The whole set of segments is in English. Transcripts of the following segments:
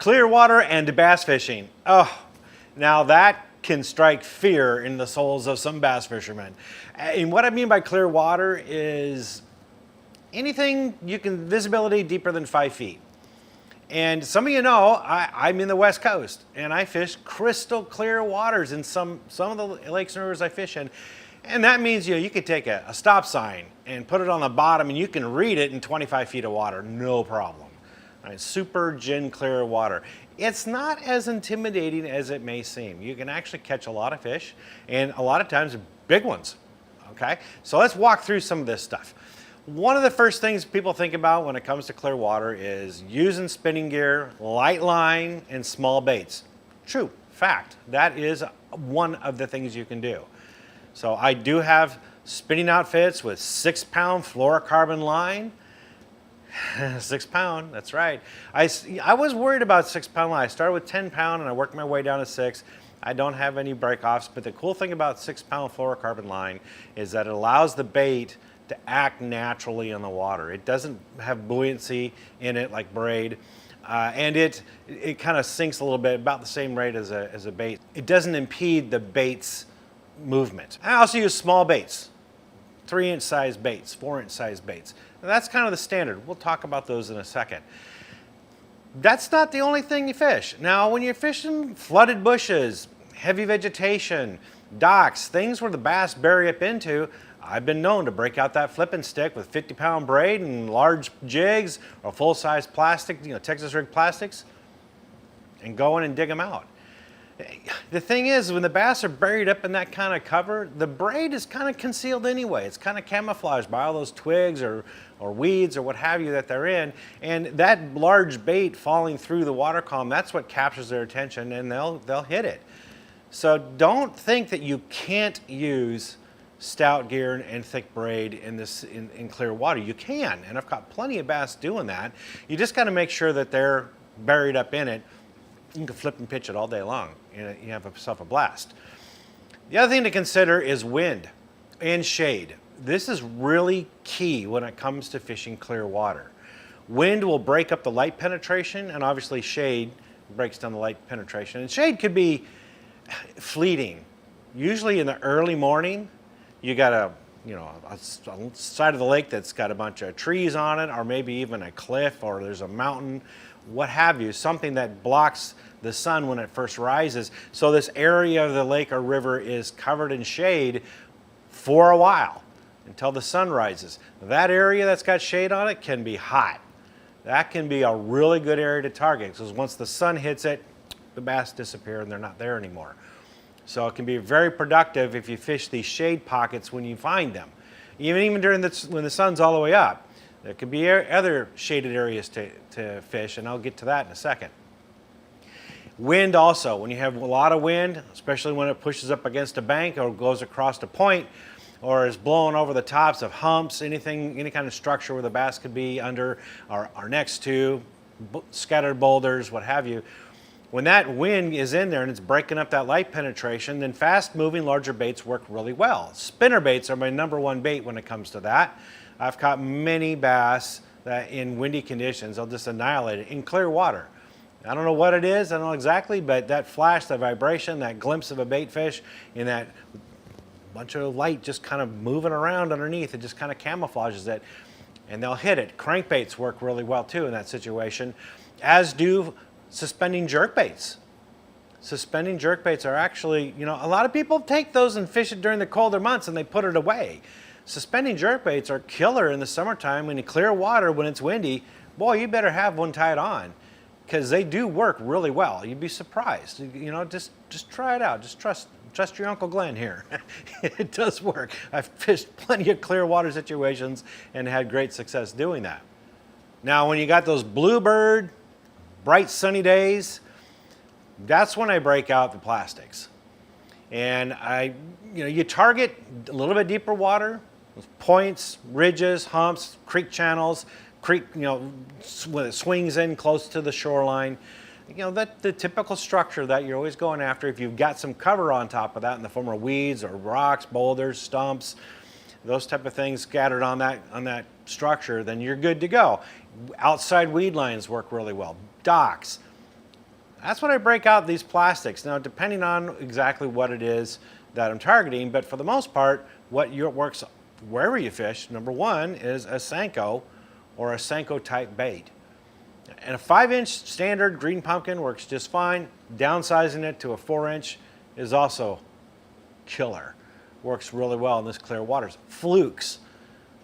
Clear water and bass fishing. Oh, now that can strike fear in the souls of some bass fishermen. And what I mean by clear water is anything you can, visibility deeper than 5 feet. And some of you know, I'm in the West Coast and I fish crystal clear waters in some of the lakes and rivers I fish in. And that means you could take a stop sign and put it on the bottom and you can read it in 25 feet of water, no problem. Right, super gin clear water. It's not as intimidating as it may seem. You can actually catch a lot of fish and a lot of times big ones. Okay, so let's walk through some of this stuff. One of the first things people think about when it comes to clear water is using spinning gear, light line, and small baits. True, fact, that is one of the things you can do. So I do have spinning outfits with 6-pound fluorocarbon line. 6 pound, that's right. I was worried about 6-pound line. I started with 10-pound and I worked my way down to 6. I don't have any break-offs, but the cool thing about 6-pound fluorocarbon line is that it allows the bait to act naturally on the water. It doesn't have buoyancy in it like braid, and it kind of sinks a little bit, about the same rate as a bait. It doesn't impede the bait's movement. I also use small baits, 3-inch size baits, 4-inch size baits. And that's kind of the standard. We'll talk about those in a second. That's not the only thing you fish. Now, when you're fishing flooded bushes, heavy vegetation, docks, things where the bass bury up into, I've been known to break out that flipping stick with 50-pound braid and large jigs or full-size plastic, Texas rig plastics, and go in and dig them out. The thing is, when the bass are buried up in that kind of cover, the braid is kind of concealed anyway. It's kind of camouflaged by all those twigs or weeds or what have you that they're in. And that large bait falling through the water column, that's what captures their attention and they'll hit it. So don't think that you can't use stout gear and thick braid in clear water. You can, and I've got plenty of bass doing that. You just got to make sure that they're buried up in it. You can flip and pitch it all day long and you have yourself a blast. The other thing to consider is wind and shade. This is really key when it comes to fishing clear water. Wind will break up the light penetration, and obviously shade breaks down the light penetration. And shade could be fleeting. Usually in the early morning, you got a side of the lake that's got a bunch of trees on it, or maybe even a cliff, or there's a mountain, what have you, something that blocks the sun when it first rises. So this area of the lake or river is covered in shade for a while until the sun rises. That area that's got shade on it can be hot. That can be a really good area to target because once the sun hits it, the bass disappear and they're not there anymore. So it can be very productive if you fish these shade pockets when you find them. Even during when the sun's all the way up. There could be other shaded areas to fish, and I'll get to that in a second. Wind also, when you have a lot of wind, especially when it pushes up against a bank or goes across a point or is blowing over the tops of humps, any kind of structure where the bass could be under or next to, scattered boulders, what have you. When that wind is in there and it's breaking up that light penetration, then fast-moving larger baits work really well. Spinner baits are my #1 bait when it comes to that. I've caught many bass that in windy conditions, they'll just annihilate it in clear water. I don't know what it is, I don't know exactly, but that flash, that vibration, that glimpse of a bait fish in that bunch of light just kind of moving around underneath, it just kind of camouflages it and they'll hit it. Crankbaits work really well too in that situation, as do suspending jerkbaits. Suspending jerkbaits are actually, a lot of people take those and fish it during the colder months and they put it away. Suspending jerkbaits are killer in the summertime when you clear water, when it's windy. Boy, you better have one tied on because they do work really well. You'd be surprised. Just try it out. Just trust your Uncle Glenn here. It does work. I've fished plenty of clear water situations and had great success doing that. Now, when you got those bluebird, bright sunny days, that's when I break out the plastics. And you target a little bit deeper water, points, ridges, humps, creek channels, when it swings in close to the shoreline. The typical structure that you're always going after. If you've got some cover on top of that in the form of weeds or rocks, boulders, stumps, those type of things scattered on that structure, then you're good to go. Outside weed lines work really well. Docks, That's when I break out these plastics. Now, depending on exactly what it is that I'm targeting, but for the most part, what works wherever you fish, number one, is a Senko or a Senko type bait. And a 5-inch standard green pumpkin works just fine. Downsizing it to a 4-inch is also killer. Works really well in this clear waters. Flukes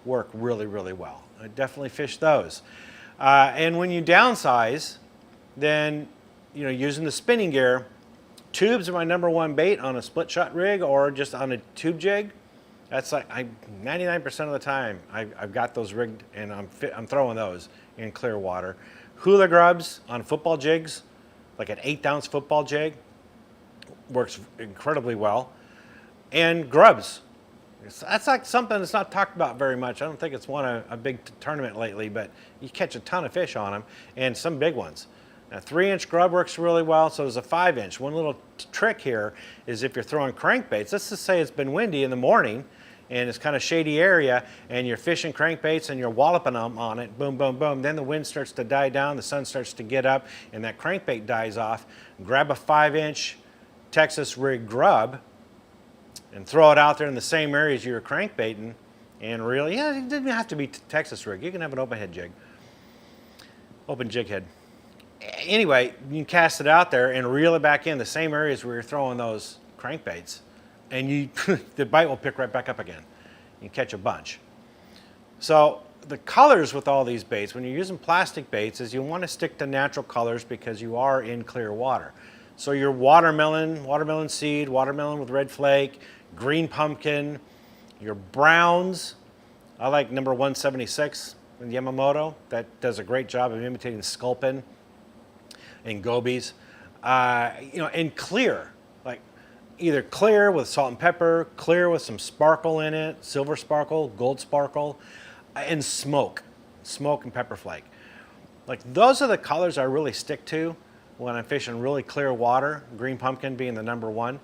work really, really well. I definitely fish those. And when you downsize, then using the spinning gear, tubes are my number one bait on a split shot rig or just on a tube jig. That's like 99% of the time I've got those rigged and I'm throwing those in clear water. Hula grubs on football jigs, like an 8-ounce football jig, works incredibly well. And grubs. That's like something that's not talked about very much. I don't think it's won a big tournament lately, but you catch a ton of fish on them and some big ones. A 3-inch grub works really well, so does a 5-inch. One little trick here is if you're throwing crankbaits, let's just say it's been windy in the morning and it's kind of shady area and you're fishing crankbaits and you're walloping them on it, boom, boom, boom. Then the wind starts to die down, the sun starts to get up, and that crankbait dies off. Grab a 5-inch Texas rig grub and throw it out there in the same area as you're crankbaiting. And really, it doesn't have to be Texas rig. You can have an open head jig, open jig head. Anyway, you can cast it out there and reel it back in the same areas where you're throwing those crankbaits, and the bite will pick right back up again. You can catch a bunch. So the colors with all these baits, when you're using plastic baits, is you want to stick to natural colors because you are in clear water. So your watermelon seed, watermelon with red flake, green pumpkin, your browns. I like number 176 in Yamamoto. That does a great job of imitating sculpin and gobies. And clear, like either clear with salt and pepper, clear with some sparkle in it, silver sparkle, gold sparkle, and smoke and pepper flake. Like those are the colors I really stick to when I'm fishing really clear water, green pumpkin being the number one,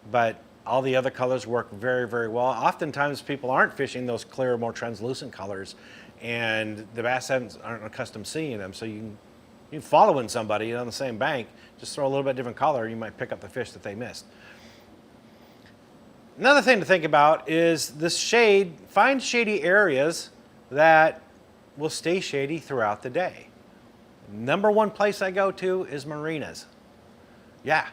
but all the other colors work very, very well. Oftentimes people aren't fishing those clear, more translucent colors, and the bass aren't accustomed to seeing them, so you're following somebody on the same bank, just throw a little bit different color, you might pick up the fish that they missed. Another thing to think about is this shade. Find shady areas that will stay shady throughout the day. Number one place I go to is marinas. Yeah,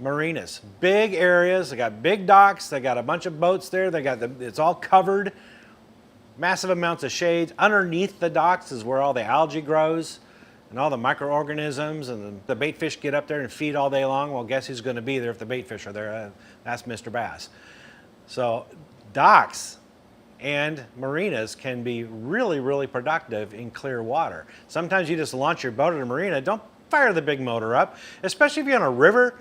marinas. Big areas, they got big docks, they got a bunch of boats there, it's all covered, massive amounts of shade. Underneath the docks is where all the algae grows and all the microorganisms, and the bait fish get up there and feed all day long. Well, guess who's going to be there if the bait fish are there? That's Mr. Bass. So docks and marinas can be really, really productive in clear water. Sometimes you just launch your boat at a marina. Don't fire the big motor up, especially if you're on a river.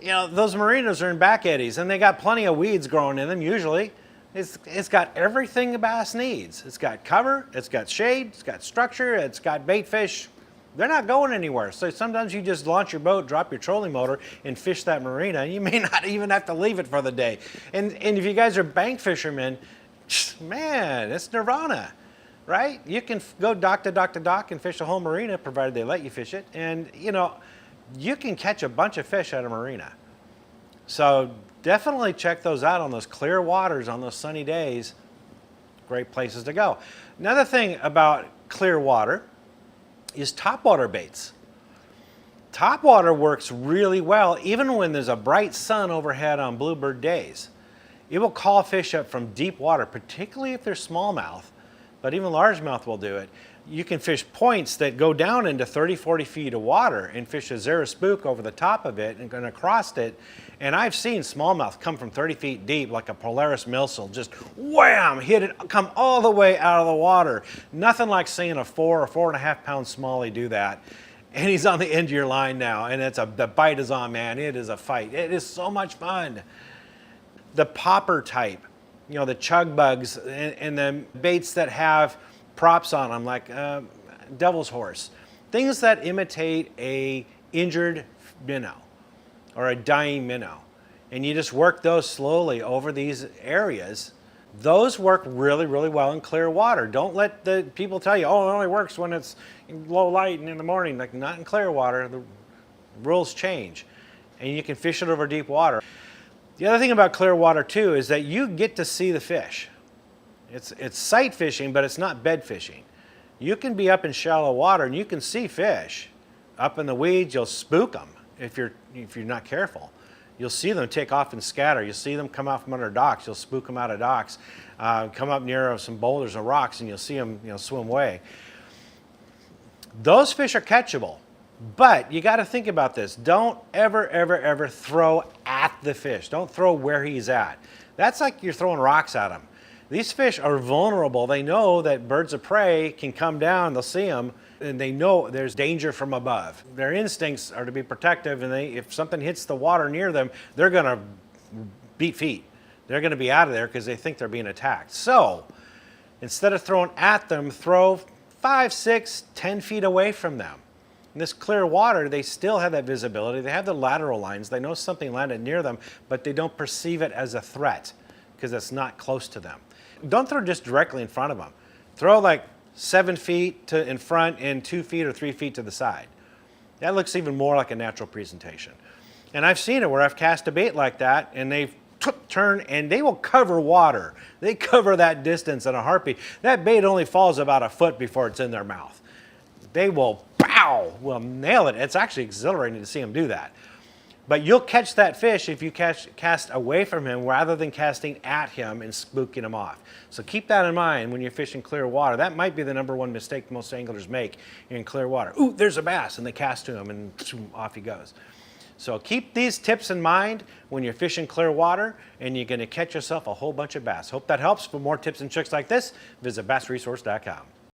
Those marinas are in back eddies and they got plenty of weeds growing in them usually. It's got everything a bass needs. It's got cover, it's got shade, it's got structure, it's got bait fish. They're not going anywhere. So sometimes you just launch your boat, drop your trolling motor, and fish that marina. You may not even have to leave it for the day. And if you guys are bank fishermen, man, it's nirvana, right? You can go dock to dock to dock and fish a whole marina, provided they let you fish it. And you can catch a bunch of fish at a marina. So definitely check those out on those clear waters on those sunny days. Great places to go. Another thing about clear water is topwater baits. Topwater works really well even when there's a bright sun overhead on bluebird days. It will call fish up from deep water, particularly if they're smallmouth, but even largemouth will do it. You can fish points that go down into 30, 40 feet of water and fish a zero spook over the top of it and across it. And I've seen smallmouth come from 30 feet deep like a Polaris milsel, just wham, hit it, come all the way out of the water. Nothing like seeing a 4 or 4.5 pound smallie do that. And he's on the end of your line now, and the bite is on, man. It is a fight. It is so much fun. The popper type, the chug bugs and the baits that have props on them, like devil's horse, things that imitate a injured minnow or a dying minnow, and you just work those slowly over these areas. Those work really, really well in clear water. Don't let the people tell you, oh, it only works when it's in low light and in the morning. Like, not in clear water. Rules change, and you can fish it over deep water. The other thing about clear water too is that you get to see the fish. It's sight fishing, but it's not bed fishing. You can be up in shallow water and you can see fish. Up in the weeds, you'll spook them if you're not careful. You'll see them take off and scatter. You'll see them come out from under docks. You'll spook them out of docks. Come up near some boulders or rocks, and you'll see them, swim away. Those fish are catchable, but you got to think about this. Don't ever throw at the fish. Don't throw where he's at. That's like you're throwing rocks at him. These fish are vulnerable. They know that birds of prey can come down, they'll see them, and they know there's danger from above. Their instincts are to be protective, and if something hits the water near them, they're going to beat feet. They're going to be out of there because they think they're being attacked. So instead of throwing at them, throw 5, 6, 10 feet away from them. In this clear water, they still have that visibility. They have the lateral lines. They know something landed near them, but they don't perceive it as a threat because it's not close to them. Don't throw just directly in front of them. Throw like 7 feet in front and 2 feet or 3 feet to the side. That looks even more like a natural presentation. And I've seen it where I've cast a bait like that and they've turn and they will cover water. They cover that distance in a heartbeat. That bait only falls about a foot before it's in their mouth. They will nail it. It's actually exhilarating to see them do that. But you'll catch that fish if you cast away from him rather than casting at him and spooking him off. So keep that in mind when you're fishing clear water. That might be the #1 mistake most anglers make in clear water. Ooh, there's a bass, and they cast to him and off he goes. So keep these tips in mind when you're fishing clear water, and you're going to catch yourself a whole bunch of bass. Hope that helps. For more tips and tricks like this, visit bassresource.com.